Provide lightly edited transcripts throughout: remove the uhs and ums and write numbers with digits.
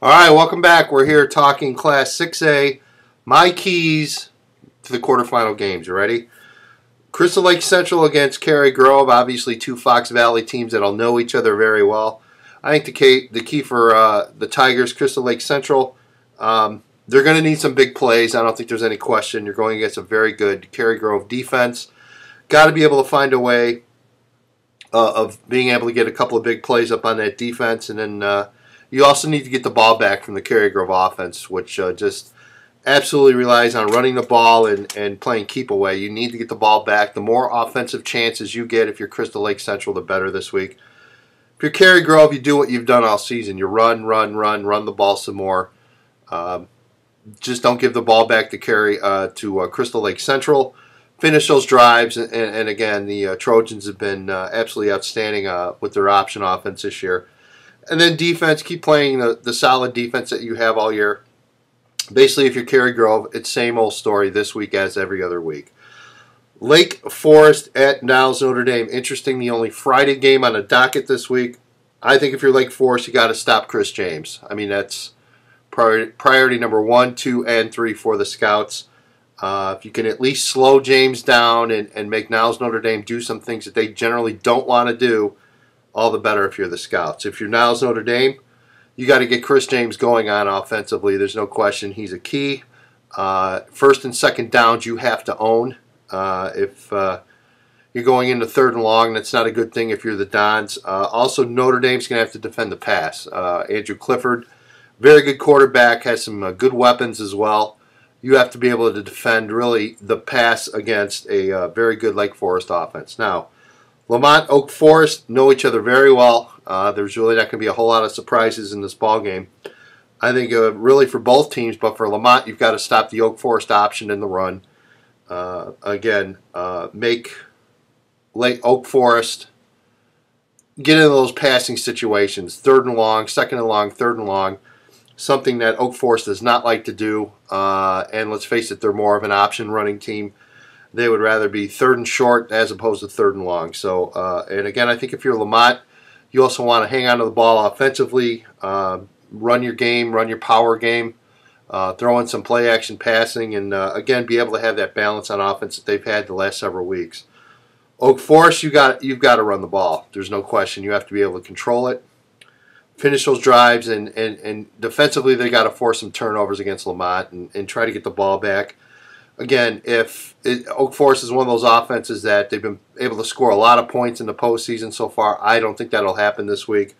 All right, welcome back. We're here talking Class 6A, my keys to the quarterfinal games. You ready? Crystal Lake Central against Cary Grove, obviously two Fox Valley teams that'll know each other very well. I think the key for the Tigers, Crystal Lake Central, they're going to need some big plays. I don't think there's any question. You're going against a very good Cary Grove defense. Got to be able to find a way of being able to get a couple of big plays up on that defense, and then you also need to get the ball back from the Cary Grove offense, which just absolutely relies on running the ball and playing keep away. You need to get the ball back. The more offensive chances you get if you're Crystal Lake Central, the better this week. If you're Cary Grove, you do what you've done all season. You run the ball some more. Just don't give the ball back to Crystal Lake Central. Finish those drives, and again, the Trojans have been absolutely outstanding with their option offense this year. And then defense, keep playing the solid defense that you have all year. Basically, if you're Cary Grove, it's same old story this week as every other week. Lake Forest at Notre Dame. Interesting, the only Friday game on the docket this week. I think if you're Lake Forest, you got to stop Chris James. I mean, that's priority number 1, 2, and 3 for the Scouts. If you can at least slow James down and make Notre Dame do some things that they generally don't want to do, all the better if you're the Scouts. If you're Notre Dame, you got to get Chris James going on offensively. There's no question he's a key. First and second downs you have to own. If you're going into third and long, that's not a good thing if you're the Dons. Also, Notre Dame's going to have to defend the pass. Andrew Clifford, very good quarterback, has some good weapons as well. You have to be able to defend, really, the pass against a very good Lake Forest offense. Now, Lamont, Oak Forest know each other very well. There's really not going to be a whole lot of surprises in this ball game. I think really for both teams, but for Lamont, you've got to stop the Oak Forest option in the run. Make Oak Forest get into those passing situations, third and long, second and long, third and long, something that Oak Forest does not like to do. And let's face it, they're more of an option running team. They would rather be third and short as opposed to third and long. So, and again, I think if you're Lamont, you also want to hang on to the ball offensively, run your game, run your power game, throw in some play action passing, and again, be able to have that balance on offense that they've had the last several weeks. Oak Forest, you've got to run the ball. There's no question. You have to be able to control it, finish those drives, and defensively, they got to force some turnovers against Lamont and try to get the ball back. Again, Oak Forest is one of those offenses that they've been able to score a lot of points in the postseason so far. I don't think that'll happen this week.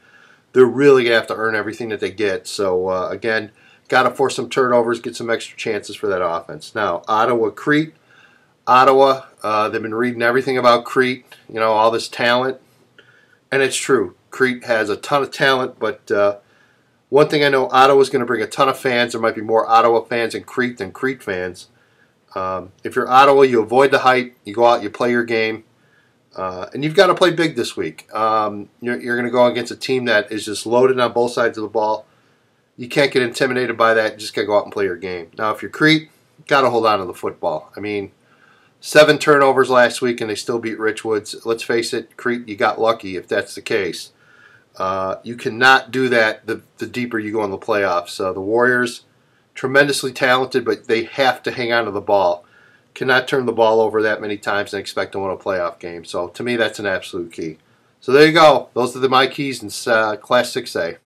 They're really going to have to earn everything that they get. So, again, got to force some turnovers, get some extra chances for that offense. Now, Ottawa, Crete. Ottawa, they've been reading everything about Crete, all this talent. And it's true. Crete has a ton of talent, but one thing I know, Ottawa's going to bring a ton of fans. There might be more Ottawa fans in Crete than Crete fans. If you're Ottawa, you avoid the hype. You go out, you play your game, and you've got to play big this week. You're going to go against a team that is just loaded on both sides of the ball. You can't get intimidated by that. You just got to go out and play your game. Now, if you're Crete, got to hold on to the football. I mean, 7 turnovers last week, and they still beat Richwoods. Let's face it, Crete, you got lucky if that's the case. You cannot do that the deeper you go in the playoffs. The Warriors, tremendously talented, but they have to hang on to the ball. Cannot turn the ball over that many times and expect to win a playoff game. So to me, that's an absolute key. So there you go. Those are my keys in Class 6A.